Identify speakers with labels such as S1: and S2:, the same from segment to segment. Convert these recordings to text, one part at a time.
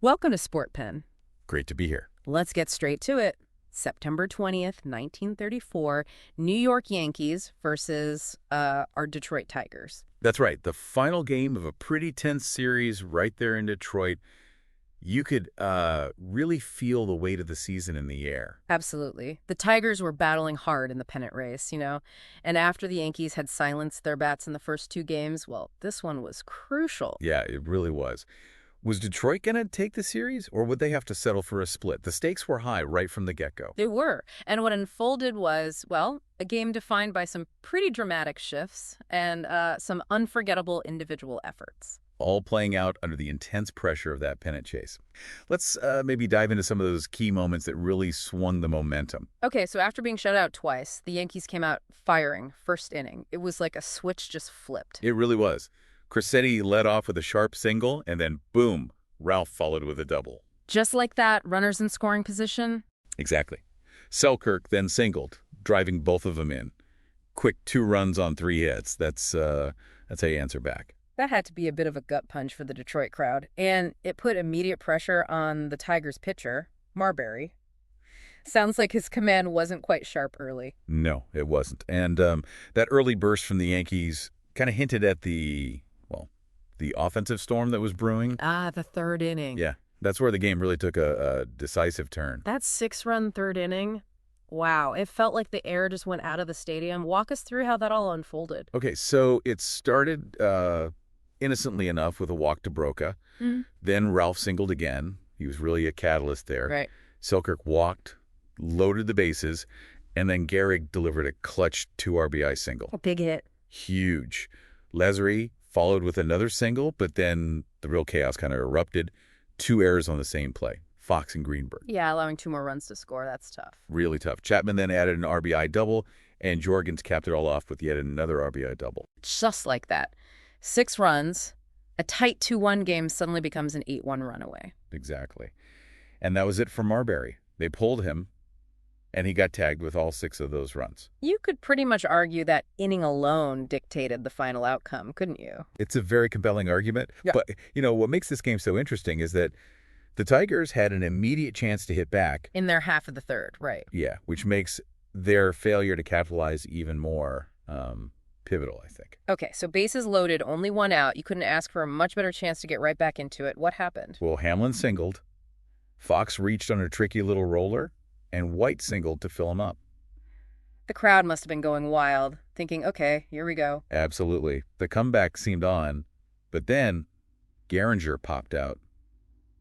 S1: Welcome to Sportpen.
S2: Great to be here.
S1: Let's get straight to it. September 20th, 1934, New York Yankees versus our Detroit Tigers.
S2: That's right. The final game of a pretty tense series right there in Detroit. You could really feel the weight of the season in the air.
S1: Absolutely. The Tigers were battling hard in the pennant race, and after the Yankees had silenced their bats in the first two games, well, this one was crucial.
S2: Yeah, it really was. Was Detroit going to take the series, or would they have to settle for a split? The stakes were high right from the get-go.
S1: They were. And what unfolded was, well, a game defined by some pretty dramatic shifts and some unforgettable individual efforts.
S2: All playing out under the intense pressure of that pennant chase. Let's maybe dive into some of those key moments that really swung the momentum.
S1: Okay, so after being shut out twice, the Yankees came out firing first inning. It was like a switch just flipped.
S2: It really was. Cressetti led off with a sharp single, and then boom, Ralph followed with a double.
S1: Just like that, runners in scoring position?
S2: Exactly. Selkirk then singled, driving both of them in. Quick 2 runs on 3 hits. That's how you answer back.
S1: That had to be a bit of a gut punch for the Detroit crowd, and it put immediate pressure on the Tigers' pitcher, Marbury. Sounds like his command wasn't quite sharp early.
S2: No, it wasn't. And that early burst from the Yankees kind of hinted at the offensive storm that was brewing.
S1: The third inning.
S2: Yeah, that's where the game really took a decisive turn.
S1: That 6-run third inning, wow, it felt like the air just went out of the stadium. Walk us through how that all unfolded.
S2: Okay, so it started innocently enough with a walk to Broca.
S1: Mm-hmm.
S2: Then Ralph singled again. He was really a catalyst there.
S1: Right.
S2: Selkirk walked, loaded the bases, and then Gehrig delivered a clutch 2 RBI single.
S1: A big hit.
S2: Huge. Lazary followed with another single, but then the real chaos kind of erupted. 2 errors on the same play, Fox and Greenberg.
S1: Yeah, allowing 2 more runs to score. That's tough.
S2: Really tough. Chapman then added an RBI double, and Jorgens capped it all off with yet another RBI double.
S1: Just like that. 6 runs, a tight 2-1 game suddenly becomes an 8-1 runaway.
S2: Exactly. And that was it for Marbury. They pulled him, and he got tagged with all 6 of those runs.
S1: You could pretty much argue that inning alone dictated the final outcome, couldn't you?
S2: It's a very compelling argument.
S1: Yeah.
S2: But, what makes this game so interesting is that the Tigers had an immediate chance to hit back.
S1: In their half of the third, right.
S2: Yeah, which makes their failure to capitalize even more pivotal, I think.
S1: Okay, so bases loaded, only 1 out. You couldn't ask for a much better chance to get right back into it. What happened?
S2: Well, Hamlin singled, Fox reached on a tricky little roller, and White singled to fill him up.
S1: The crowd must have been going wild, thinking, okay, here we go.
S2: Absolutely. The comeback seemed on, but then Gehringer popped out,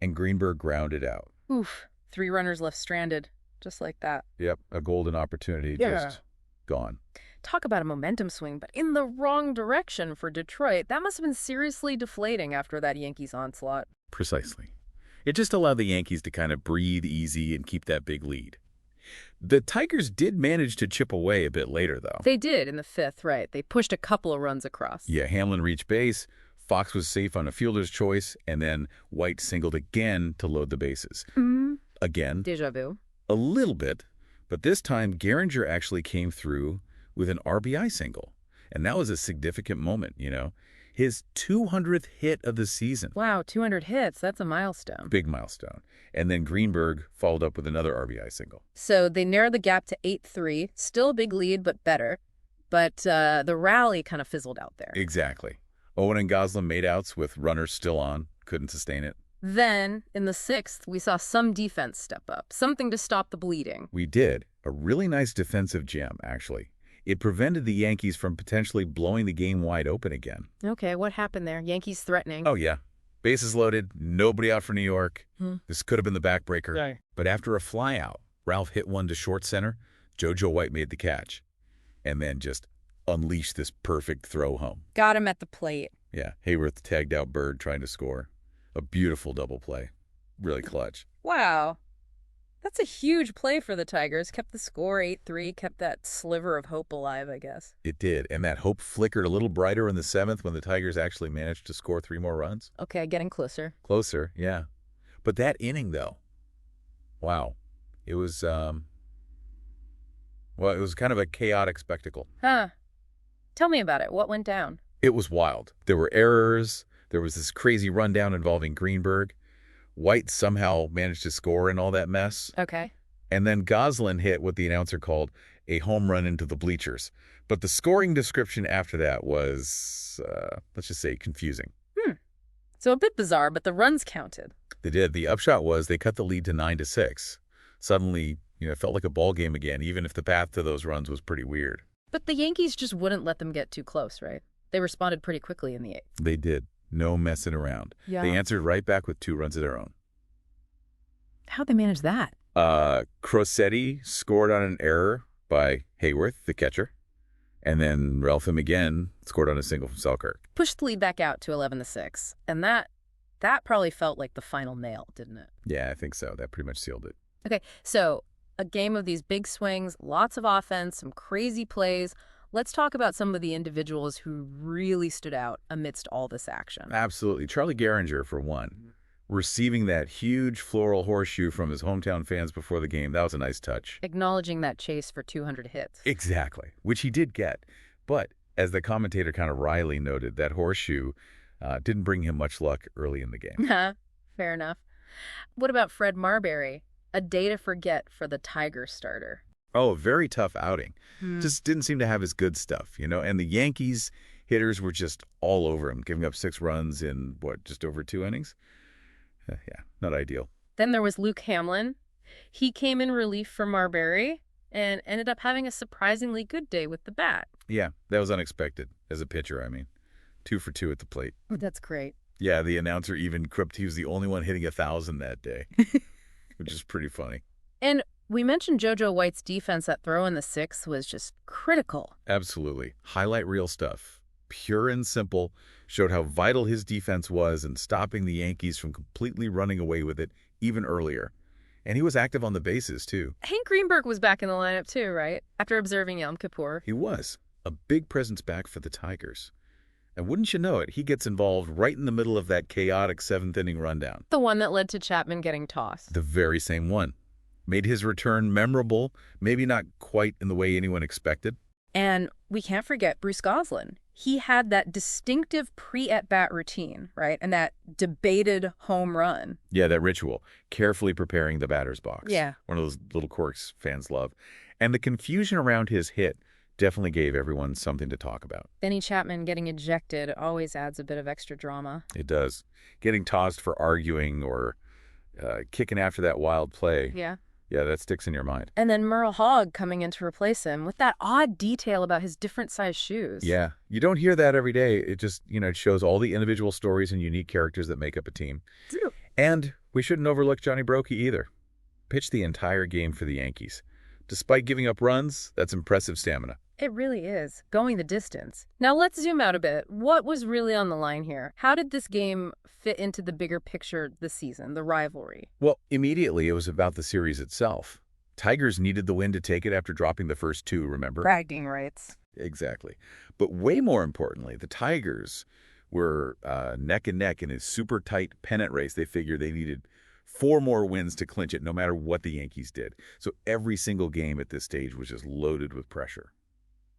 S2: and Greenberg grounded out.
S1: Oof, 3 runners left stranded, just like that.
S2: Yep, a golden opportunity just gone.
S1: Talk about a momentum swing, but in the wrong direction for Detroit. That must have been seriously deflating after that Yankees onslaught.
S2: Precisely. It just allowed the Yankees to kind of breathe easy and keep that big lead. The Tigers did manage to chip away a bit later, though.
S1: They did in the 5th, right. They pushed a couple of runs across.
S2: Yeah, Hamlin reached base, Fox was safe on a fielder's choice, and then White singled again to load the bases.
S1: Mm-hmm.
S2: Again.
S1: Déjà vu.
S2: A little bit, but this time Gehringer actually came through with an RBI single. And that was a significant moment, His 200th hit of the season.
S1: Wow, 200 hits. That's a milestone.
S2: Big milestone. And then Greenberg followed up with another RBI single.
S1: So they narrowed the gap to 8-3. Still a big lead, but better. But the rally kind of fizzled out there.
S2: Exactly. Owen and Goslin made outs with runners still on. Couldn't sustain it.
S1: Then, in the 6th, we saw some defense step up. Something to stop the bleeding.
S2: We did. A really nice defensive gem, actually. It prevented the Yankees from potentially blowing the game wide open again.
S1: Okay, what happened there? Yankees threatening.
S2: Oh, yeah. Bases loaded, nobody out for New York. This could have been the backbreaker.
S1: Right.
S2: But after a flyout, Ralph hit one to short center. JoJo White made the catch. And then just unleashed this perfect throw home.
S1: Got him at the plate.
S2: Yeah, Hayworth tagged out Bird trying to score. A beautiful double play. Really clutch.
S1: Wow. That's a huge play for the Tigers. Kept the score 8-3, kept that sliver of hope alive, I guess.
S2: It did, and that hope flickered a little brighter in the 7th when the Tigers actually managed to score 3 more runs.
S1: Okay, getting closer.
S2: Closer, yeah. But that inning, though, wow. It was, it was kind of a chaotic spectacle.
S1: Huh. Tell me about it. What went down?
S2: It was wild. There were errors. There was this crazy rundown involving Greenberg. White somehow managed to score in all that mess.
S1: Okay.
S2: And then Goslin hit what the announcer called a home run into the bleachers. But the scoring description after that was, let's just say, confusing.
S1: So a bit bizarre, but the runs counted.
S2: They did. The upshot was they cut the lead to 9-6. Suddenly, it felt like a ball game again, even if the path to those runs was pretty weird.
S1: But the Yankees just wouldn't let them get too close, right? They responded pretty quickly in the eighth.
S2: They did. No messing around.
S1: Yeah.
S2: They answered right back with 2 runs of their own.
S1: How'd they manage that?
S2: Crosetti scored on an error by Hayworth, the catcher. And then Ralpham again scored on a single from Selkirk.
S1: Pushed the lead back out to 11-6. And that probably felt like the final nail, didn't it?
S2: Yeah, I think so. That pretty much sealed it.
S1: Okay, so a game of these big swings, lots of offense, some crazy plays. Let's talk about some of the individuals who really stood out amidst all this action.
S2: Absolutely. Charlie Gehringer, for one. Receiving that huge floral horseshoe from his hometown fans before the game, that was a nice touch.
S1: Acknowledging that chase for 200 hits.
S2: Exactly, which he did get. But as the commentator kind of wryly noted, that horseshoe didn't bring him much luck early in the game.
S1: Fair enough. What about Fred Marbury? A day to forget for the Tigers starter.
S2: Oh, a very tough outing. Just didn't seem to have his good stuff, and the Yankees hitters were just all over him, giving up 6 runs in, just over 2 innings? Yeah, not ideal.
S1: Then there was Luke Hamlin. He came in relief for Marbury and ended up having a surprisingly good day with the bat.
S2: Yeah, that was unexpected as a pitcher, I mean. 2 for 2 at the plate.
S1: Oh, that's great.
S2: Yeah, the announcer even quipped he was the only one hitting 1,000 that day, which is pretty funny.
S1: And we mentioned JoJo White's defense. That throw in the 6th was just critical.
S2: Absolutely. Highlight reel stuff. Pure and simple. Showed how vital his defense was in stopping the Yankees from completely running away with it even earlier. And he was active on the bases, too.
S1: Hank Greenberg was back in the lineup, too, right? After observing Yom Kippur.
S2: He was. A big presence back for the Tigers. And wouldn't you know it, he gets involved right in the middle of that chaotic 7th-inning rundown.
S1: The one that led to Chapman getting tossed.
S2: The very same one. Made his return memorable, maybe not quite in the way anyone expected.
S1: And we can't forget Bruce Goslin. He had that distinctive pre-at-bat routine, right? And that debated home run.
S2: Yeah, that ritual. Carefully preparing the batter's box.
S1: Yeah.
S2: One of those little quirks fans love. And the confusion around his hit definitely gave everyone something to talk about.
S1: Benny Chapman getting ejected always adds a bit of extra drama.
S2: It does. Getting tossed for arguing or kicking after that wild play.
S1: Yeah.
S2: Yeah, that sticks in your mind.
S1: And then Merle Hogg coming in to replace him with that odd detail about his different size shoes.
S2: Yeah, you don't hear that every day. It just, it shows all the individual stories and unique characters that make up a team.
S1: True.
S2: And we shouldn't overlook Johnny Brokey either. Pitched the entire game for the Yankees. Despite giving up runs, that's impressive stamina.
S1: It really is. Going the distance. Now let's zoom out a bit. What was really on the line here? How did this game fit into the bigger picture this season, the rivalry?
S2: Well, immediately it was about the series itself. Tigers needed the win to take it after dropping the first 2, remember?
S1: Bragging rights.
S2: Exactly. But way more importantly, the Tigers were neck and neck in a super tight pennant race. They figured they needed 4 more wins to clinch it no matter what the Yankees did. So every single game at this stage was just loaded with pressure.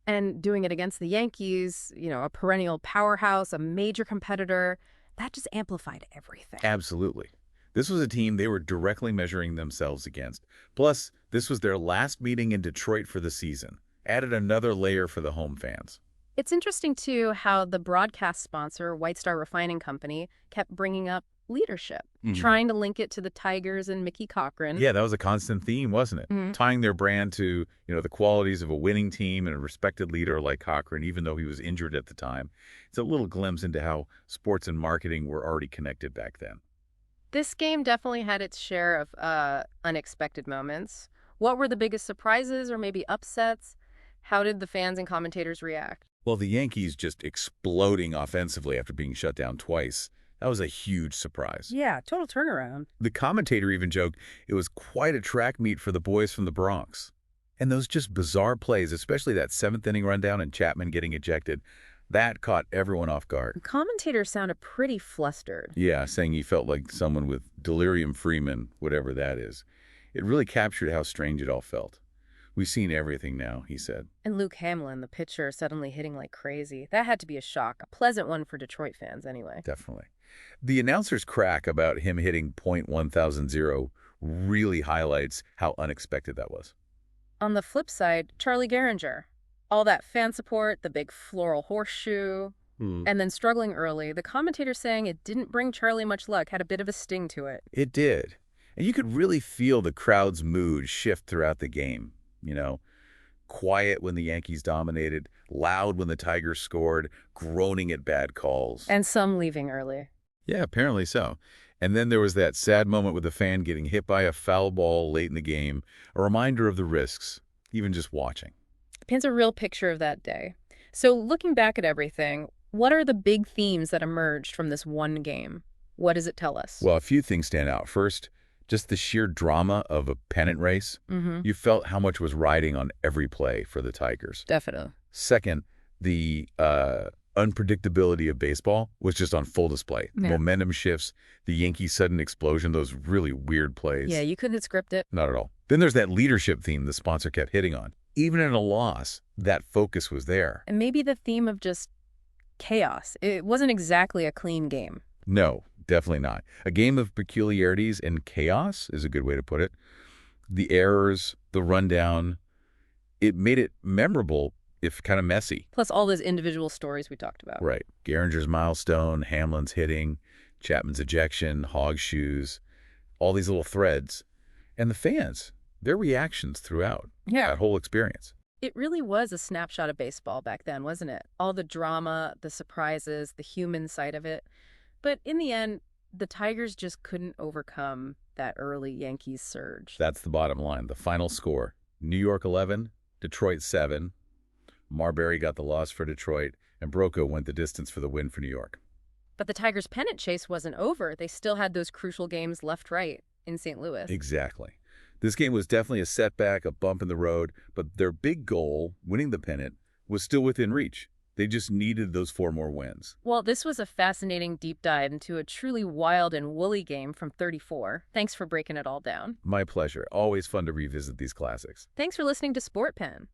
S1: And doing it against the Yankees, a perennial powerhouse, a major competitor, that just amplified everything.
S2: Absolutely. This was a team they were directly measuring themselves against. Plus, this was their last meeting in Detroit for the season. Added another layer for the home fans.
S1: It's interesting, too, how the broadcast sponsor, White Star Refining Company, kept bringing up leadership, trying to link it to the Tigers and Mickey Cochran.
S2: Yeah, that was a constant theme, wasn't it? Tying their brand to, the qualities of a winning team and a respected leader like Cochran, even though he was injured at the time. It's a little glimpse into how sports and marketing were already connected back then.
S1: This game definitely had its share of unexpected moments. What were the biggest surprises or maybe upsets? How did the fans and commentators react?
S2: Well, the Yankees just exploding offensively after being shut down twice. That was a huge surprise.
S1: Yeah, total turnaround.
S2: The commentator even joked it was quite a track meet for the boys from the Bronx. And those just bizarre plays, especially that 7th-inning rundown and Chapman getting ejected, that caught everyone off guard.
S1: The commentator sounded pretty flustered.
S2: Yeah, saying he felt like someone with delirium Freeman, whatever that is. It really captured how strange it all felt. We've seen everything now, he said.
S1: And Luke Hamlin, the pitcher, suddenly hitting like crazy. That had to be a shock, a pleasant one for Detroit fans anyway.
S2: Definitely. The announcer's crack about him hitting .1000 really highlights how unexpected that was.
S1: On the flip side, Charlie Gehringer. All that fan support, the big floral horseshoe, and then struggling early. The commentator saying it didn't bring Charlie much luck had a bit of a sting to it.
S2: It did. And you could really feel the crowd's mood shift throughout the game. Quiet when the Yankees dominated, loud when the Tigers scored, groaning at bad calls.
S1: And some leaving early.
S2: Yeah, apparently so. And then there was that sad moment with the fan getting hit by a foul ball late in the game, a reminder of the risks, even just watching.
S1: Paints a real picture of that day. So looking back at everything, what are the big themes that emerged from this one game? What does it tell us?
S2: Well, a few things stand out. First, just the sheer drama of a pennant race. You felt how much was riding on every play for the Tigers.
S1: Definitely.
S2: Second, the unpredictability of baseball was just on full display.
S1: Yeah.
S2: Momentum shifts, the Yankees' sudden explosion, those really weird plays.
S1: Yeah, you couldn't script it.
S2: Not at all. Then there's that leadership theme the sponsor kept hitting on. Even in a loss, that focus was there.
S1: And maybe the theme of just chaos. It wasn't exactly a clean game.
S2: No, definitely not. A game of peculiarities and chaos is a good way to put it. The errors, the rundown, it made it memorable, if kind of messy.
S1: Plus all those individual stories we talked about.
S2: Right. Gehringer's milestone, Hamlin's hitting, Chapman's ejection, Hogg's shoes, all these little threads. And the fans, their reactions throughout that whole experience.
S1: It really was a snapshot of baseball back then, wasn't it? All the drama, the surprises, the human side of it. But in the end, the Tigers just couldn't overcome that early Yankees surge.
S2: That's the bottom line. The final score, New York 11, Detroit 7. Marbury got the loss for Detroit, and Broco went the distance for the win for New York.
S1: But the Tigers' pennant chase wasn't over. They still had those crucial games left-right in St. Louis.
S2: Exactly. This game was definitely a setback, a bump in the road, but their big goal, winning the pennant, was still within reach. They just needed those 4 more wins.
S1: Well, this was a fascinating deep dive into a truly wild and woolly game from '34. Thanks for breaking it all down.
S2: My pleasure. Always fun to revisit these classics.
S1: Thanks for listening to Sportpen.